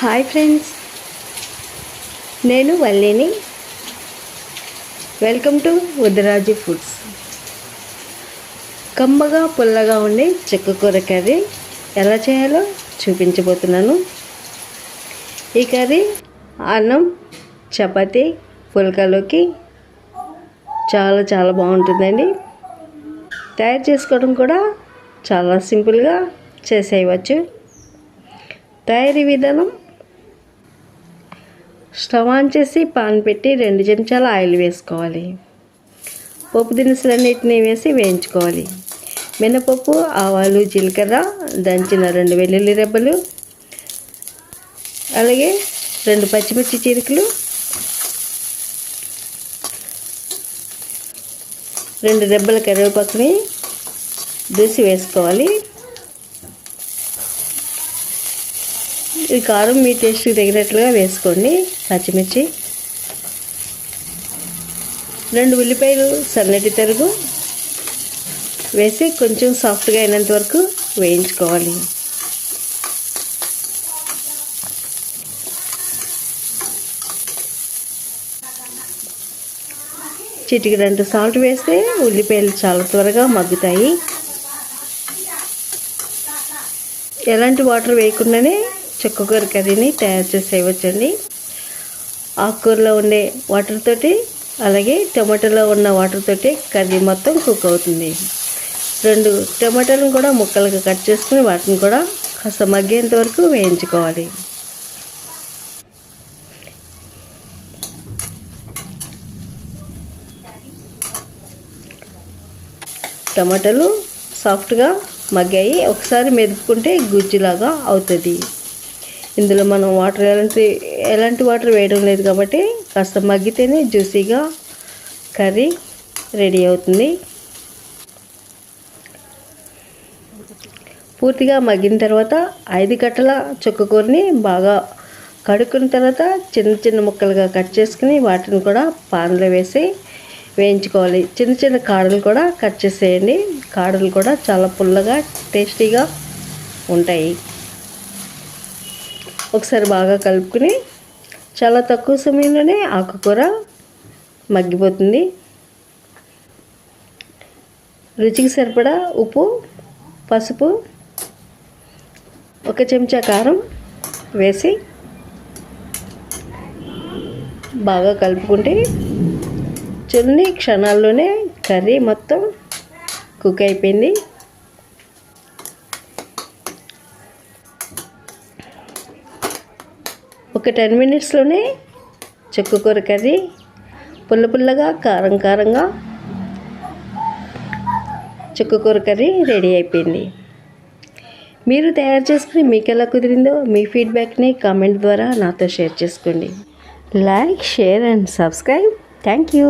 Hi friends, నేను వల్లిని. Welcome to Udaraju foods. కమ్మగా పుల్లగా ఉండే చెక్కకూర కర్రీ ఎలా చేయాలో చూపించబోతున్నాను. ఈ కర్రీ అన్నం, చపాతీ, పుల్కాలోకి చాలా చాలా బాగుంటుందండి. తయారు చేసుకోవడం కూడా చాలా సింపుల్గా చేసేయవచ్చు. తయారీ విధానం: స్టవ్ ఆన్ చేసి పాన్ పెట్టి 2 చెంచాల ఆయిల్ వేసుకోవాలి. పోపు దినుసులన్నిటిని వేసి వేయించుకోవాలి. మినపప్పు, ఆవాలు, జీలకర్ర, దంచిన 2 వెల్లుల్లి రెబ్బలు, అలాగే 2 పచ్చిమిర్చి చీలికలు, 2 రెబ్బల కరివేపాకుని దూసి వేసుకోవాలి. ఈ కారం మీ టేస్ట్కి తగినట్లుగా వేసుకోండి. పచ్చిమిర్చి, 2 ఉల్లిపాయలు సన్నటి తరుగు వేసి కొంచెం సాఫ్ట్గా అయినంత వరకు వేయించుకోవాలి. చిటికెడంత సాల్ట్ వేస్తే ఉల్లిపాయలు చాలా త్వరగా మగ్గుతాయి. ఎలాంటి వాటర్ వేయకుండానే చెక్కకూర కర్రీని తయారు చేసేయవచ్చండి. ఆకుకూరలో ఉండే వాటర్ తోటి, అలాగే టమాటాలో ఉన్న వాటర్ తోటి కర్రీ మొత్తం కుక్ అవుతుంది. 2 టమాటాలను కూడా ముక్కలుగా కట్ చేసుకుని వాటిని కూడా కాస్త మగ్గేంత వరకు వేయించుకోవాలి. టమాటాలు సాఫ్ట్గా మగ్గాయి. ఒకసారి మెదుపుకుంటే గుజ్జులాగా అవుతుంది. ఇందులో మనం వాటర్ ఎలాంటి వాటర్ వేయడం లేదు కాబట్టి కాస్త మగ్గితేనే జ్యూసీగా కర్రీ రెడీ అవుతుంది. పూర్తిగా మగ్గిన తర్వాత 5 కట్టల చుక్కకూరని బాగా కడుక్కున్న తర్వాత చిన్న చిన్న ముక్కలుగా కట్ చేసుకుని వాటిని కూడా పాన్లో వేసి వేయించుకోవాలి. చిన్న చిన్న కాడలు కూడా కట్ చేసేయండి. కాడలు కూడా చాలా పుల్లగా టేస్టీగా ఉంటాయి. ఒకసారి బాగా కలుపుకుని చాలా తక్కువ సమయంలోనే ఆకుకూర మగ్గిపోతుంది. రుచికి సరిపడా ఉప్పు, పసుపు, 1 చెంచా కారం వేసి బాగా కలుపుకుంటే కొన్ని క్షణాల్లోనే కర్రీ మొత్తం కుక్ అయిపోయింది. ఒక 10 మినిట్స్లోనే చెక్కకూర కర్రీ పుల్ల పుల్లగా, కారం కారంగా చెక్కకూర కర్రీ రెడీ అయిపోయింది. మీరు తయారు చేసుకుని మీకు ఎలా కుదిరిందో మీ ఫీడ్బ్యాక్ని కామెంట్ ద్వారా నాతో షేర్ చేసుకోండి. Like, share and subscribe. Thank you.